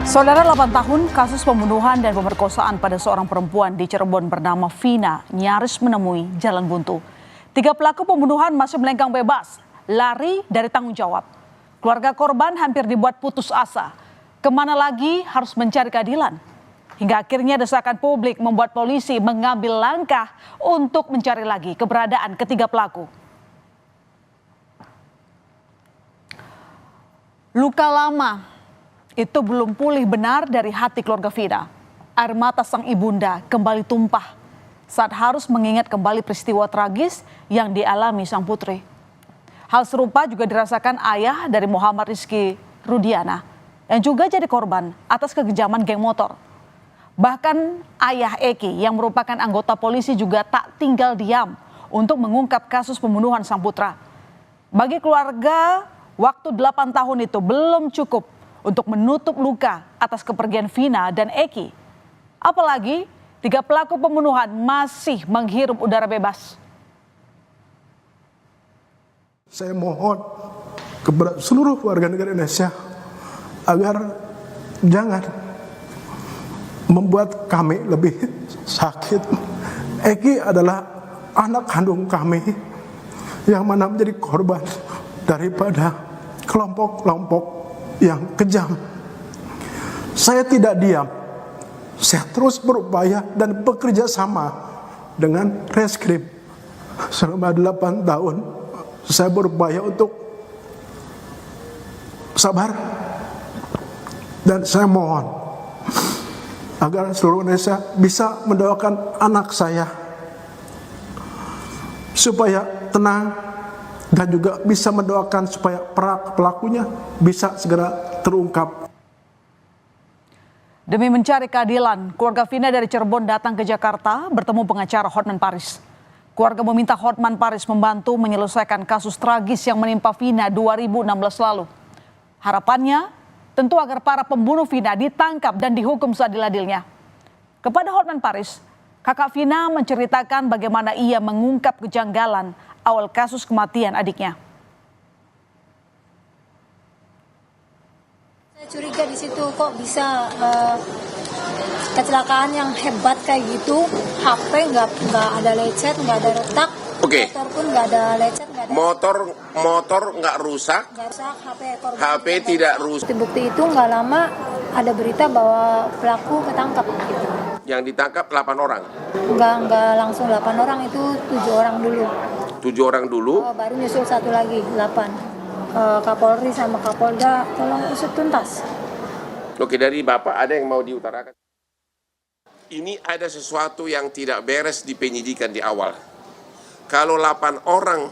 Saudara, 8 tahun kasus pembunuhan dan pemerkosaan pada seorang perempuan di Cirebon bernama Vina nyaris menemui jalan buntu. 3 pelaku pembunuhan masih melenggang bebas, lari dari tanggung jawab. Keluarga korban hampir dibuat putus asa. Kemana lagi harus mencari keadilan? Hingga akhirnya desakan publik membuat polisi mengambil langkah untuk mencari lagi keberadaan ketiga pelaku. Luka lama itu belum pulih benar dari hati keluarga Vina. Air mata sang ibunda kembali tumpah saat harus mengingat kembali peristiwa tragis yang dialami sang putri. Hal serupa juga dirasakan ayah dari Muhammad Rizky Rudiana yang juga jadi korban atas kekejaman geng motor. Bahkan ayah Eki yang merupakan anggota polisi juga tak tinggal diam untuk mengungkap kasus pembunuhan sang putra. Bagi keluarga, waktu 8 tahun itu belum cukup untuk menutup luka atas kepergian Vina dan Eki. Apalagi 3 pelaku pembunuhan masih menghirup udara bebas. Saya mohon kepada seluruh warga negara Indonesia agar jangan membuat kami lebih sakit. Eki adalah anak kandung kami yang mana menjadi korban daripada kelompok-kelompok yang kejam. Saya tidak diam. Saya terus berupaya dan bekerja sama dengan Reskrim. Selama 8 tahun saya berupaya untuk sabar. Dan saya mohon agar seluruh Indonesia bisa mendoakan anak saya supaya tenang, dan juga bisa mendoakan supaya pelakunya bisa segera terungkap. Demi mencari keadilan, keluarga Vina dari Cirebon datang ke Jakarta bertemu pengacara Hotman Paris. Keluarga meminta Hotman Paris membantu menyelesaikan kasus tragis yang menimpa Vina 2016 lalu. Harapannya tentu agar para pembunuh Vina ditangkap dan dihukum seadil-adilnya. Kepada Hotman Paris, kakak Vina menceritakan bagaimana ia mengungkap kejanggalan awal kasus kematian adiknya. Saya curiga di situ kok bisa kecelakaan yang hebat kayak gitu. HP nggak ada lecet, nggak ada retak. Oke. Motor pun nggak ada lecet, nggak ada. Motor nggak rusak. Nggak rusak. HP tidak rusak. Bukti itu nggak lama ada berita bahwa pelaku ketangkap. Gitu. Yang ditangkap 8 orang. Nggak langsung 8 orang, itu 7 orang dulu. 7 orang dulu. Baru nyusul satu lagi 8. Kapolri sama Kapolda tolong usut tuntas. Oke, dari Bapak ada yang mau diutarakan? Ini ada sesuatu yang tidak beres di penyidikan di awal. Kalau 8 orang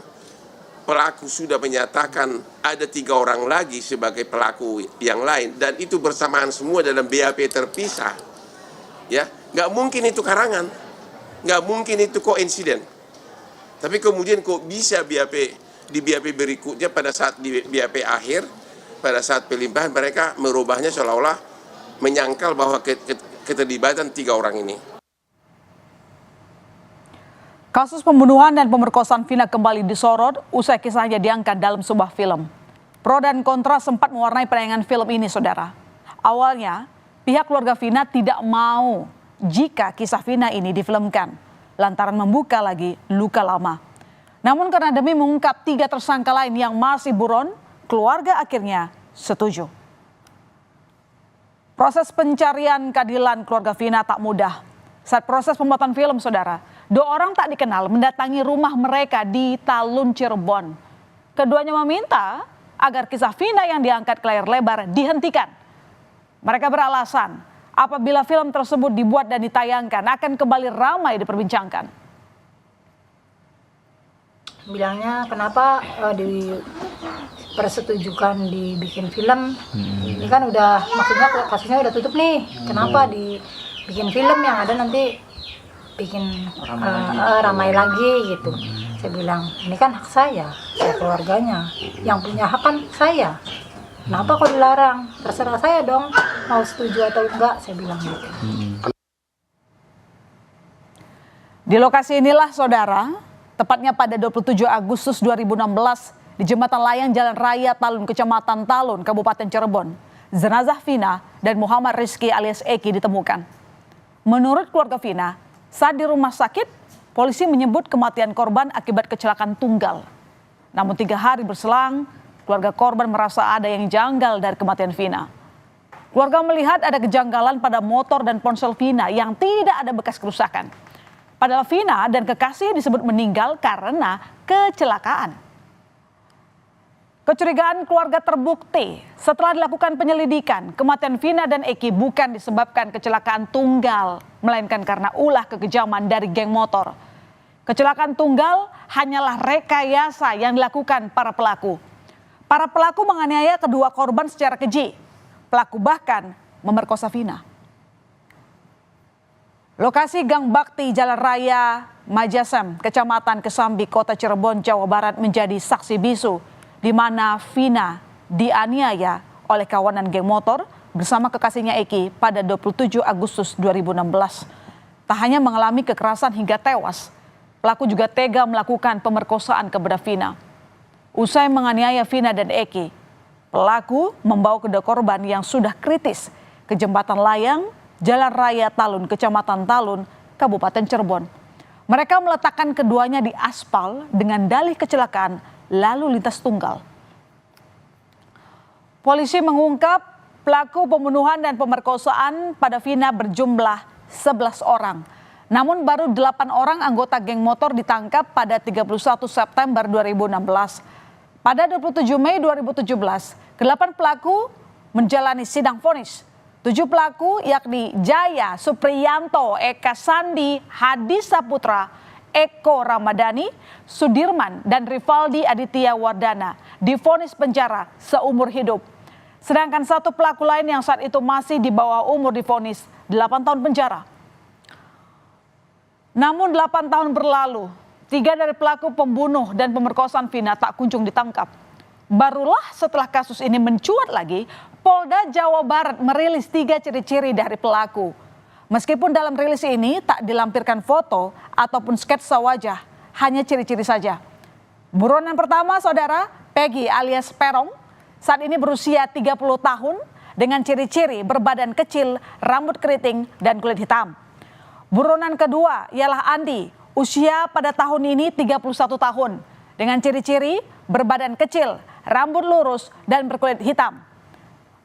pelaku sudah menyatakan ada 3 orang lagi sebagai pelaku yang lain dan itu bersamaan semua dalam BAP terpisah, ya nggak mungkin itu karangan, nggak mungkin itu koinsiden. Tapi kemudian kok bisa di BAP berikutnya pada saat di BAP akhir, pada saat pelimpahan mereka merubahnya seolah-olah menyangkal bahwa keterlibatan 3 orang ini. Kasus pembunuhan dan pemerkosaan Vina kembali disorot usai kisahnya diangkat dalam sebuah film. Pro dan kontra sempat mewarnai penayangan film ini, saudara. Awalnya, pihak keluarga Vina tidak mau jika kisah Vina ini difilmkan, lantaran membuka lagi luka lama. Namun karena demi mengungkap 3 tersangka lain yang masih buron, keluarga akhirnya setuju. Proses pencarian keadilan keluarga Vina tak mudah. Saat proses pembuatan film, saudara, 2 orang tak dikenal mendatangi rumah mereka di Talun, Cirebon. Keduanya meminta agar kisah Vina yang diangkat ke layar lebar dihentikan. Mereka beralasan apabila film tersebut dibuat dan ditayangkan akan kembali ramai diperbincangkan. Bilangnya kenapa dipersetujukan dibikin film? Ini kan udah, maksudnya kasusnya udah tutup nih. Kenapa dibikin film yang ada nanti bikin ramai lagi gitu? Saya bilang ini kan hak saya keluarganya, yang punya hak kan saya. Kenapa kok dilarang? Terserah saya dong mau setuju atau enggak, saya bilang gitu. Di lokasi inilah, saudara, tepatnya pada 27 Agustus 2016 di Jembatan Layang Jalan Raya Talun, Kecamatan Talun, Kabupaten Cirebon. jenazah Vina dan Muhammad Rizky alias Eki ditemukan. Menurut keluarga Vina, saat di rumah sakit, polisi menyebut kematian korban akibat kecelakaan tunggal. Namun 3 hari berselang, keluarga korban merasa ada yang janggal dari kematian Vina. Keluarga melihat ada kejanggalan pada motor dan ponsel Vina yang tidak ada bekas kerusakan. Padahal Vina dan kekasih disebut meninggal karena kecelakaan. Kecurigaan keluarga terbukti setelah dilakukan penyelidikan. Kematian Vina dan Eki bukan disebabkan kecelakaan tunggal, melainkan karena ulah kekejaman dari geng motor. Kecelakaan tunggal hanyalah rekayasa yang dilakukan para pelaku. Para pelaku menganiaya kedua korban secara keji. Pelaku bahkan memerkosa Vina. Lokasi Gang Bakti Jalan Raya Majasem, Kecamatan Kesambi, Kota Cirebon, Jawa Barat menjadi saksi bisu di mana Vina dianiaya oleh kawanan geng motor bersama kekasihnya Eki pada 27 Agustus 2016. Tak hanya mengalami kekerasan hingga tewas, pelaku juga tega melakukan pemerkosaan kepada Vina. Usai menganiaya Vina dan Eki, pelaku membawa kedua korban yang sudah kritis ke jembatan layang Jalan Raya Talun, Kecamatan Talun, Kabupaten Cirebon. Mereka meletakkan keduanya di aspal dengan dalih kecelakaan lalu lintas tunggal. Polisi mengungkap pelaku pembunuhan dan pemerkosaan pada Vina berjumlah 11 orang. Namun baru 8 orang anggota geng motor ditangkap pada 31 September 2016. Pada 27 Mei 2017, 8 pelaku menjalani sidang vonis. 7 pelaku yakni Jaya Supriyanto, Eka Sandi, Hadi Saputra, Eko Ramadhani, Sudirman, dan Rivaldi Aditya Wardana divonis penjara seumur hidup. Sedangkan 1 pelaku lain yang saat itu masih di bawah umur divonis 8 tahun penjara. Namun 8 tahun berlalu, 3 dari pelaku pembunuh dan pemerkosaan Vina tak kunjung ditangkap. Barulah setelah kasus ini mencuat lagi, Polda Jawa Barat merilis 3 ciri-ciri dari pelaku. Meskipun dalam rilis ini tak dilampirkan foto ataupun sketsa wajah, hanya ciri-ciri saja. Buronan pertama, saudara, Peggy alias Perong, saat ini berusia 30 tahun dengan ciri-ciri berbadan kecil, rambut keriting, dan kulit hitam. Buronan kedua ialah Andi, usia pada tahun ini 31 tahun, dengan ciri-ciri berbadan kecil, rambut lurus, dan berkulit hitam.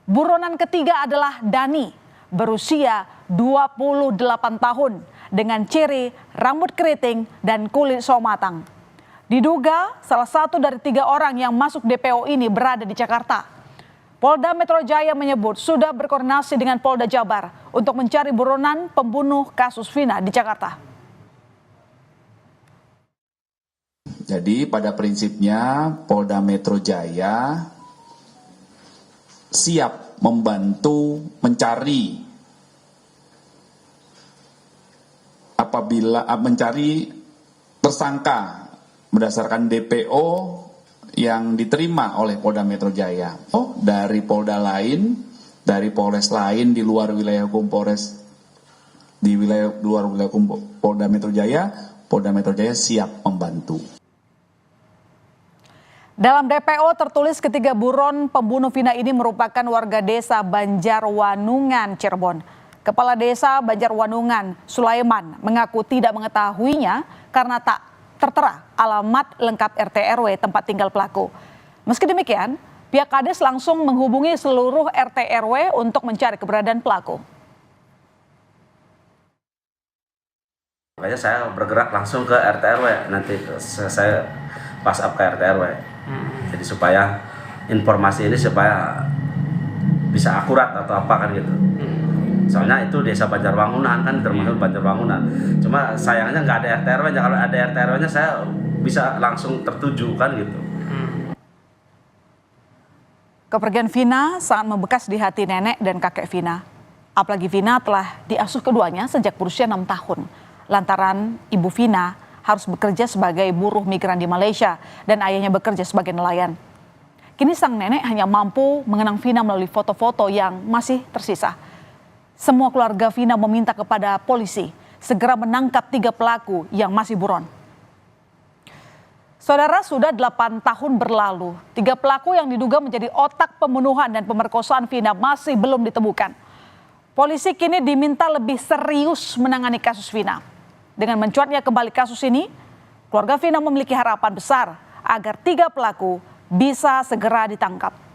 Buronan ketiga adalah Dani, berusia 28 tahun dengan ciri rambut keriting dan kulit somatang. Diduga salah satu dari 3 orang yang masuk DPO ini berada di Jakarta. Polda Metro Jaya menyebut sudah berkoordinasi dengan Polda Jabar untuk mencari buronan pembunuh kasus Vina di Jakarta. Jadi pada prinsipnya Polda Metro Jaya siap membantu mencari apabila mencari tersangka berdasarkan DPO yang diterima oleh Polda Metro Jaya. Dari Polda lain, dari Polres lain di luar wilayah hukum Polres, di luar wilayah hukum Polda Metro Jaya siap membantu. Dalam DPO tertulis ketiga buron pembunuh Vina ini merupakan warga desa Banjarwanungan, Cirebon. Kepala Desa Banjarwanungan, Sulaiman, mengaku tidak mengetahuinya karena tak tertera alamat lengkap RT RW tempat tinggal pelaku. Meski demikian, pihak Kades langsung menghubungi seluruh RT RW untuk mencari keberadaan pelaku. Makanya saya bergerak langsung ke RT RW, nanti saya pas up ke RT RW. Jadi supaya informasi ini supaya bisa akurat atau apa kan gitu. Soalnya itu desa Banjarwangunan kan termasuk Banjarwangunan. Cuma sayangnya nggak ada RT RW-nya. Kalau ada RT RW-nya saya bisa langsung tertuju kan gitu. Kepergian Vina sangat membekas di hati nenek dan kakek Vina. Apalagi Vina telah diasuh keduanya sejak berusia 6 tahun. Lantaran ibu Vina harus bekerja sebagai buruh migran di Malaysia dan ayahnya bekerja sebagai nelayan. Kini sang nenek hanya mampu mengenang Vina melalui foto-foto yang masih tersisa. Semua keluarga Vina meminta kepada polisi segera menangkap 3 pelaku yang masih buron. Saudara, sudah 8 tahun berlalu. 3 pelaku yang diduga menjadi otak pembunuhan dan pemerkosaan Vina masih belum ditemukan. Polisi kini diminta lebih serius menangani kasus Vina. Dengan mencuatnya kembali kasus ini, keluarga Vina memiliki harapan besar agar 3 pelaku bisa segera ditangkap.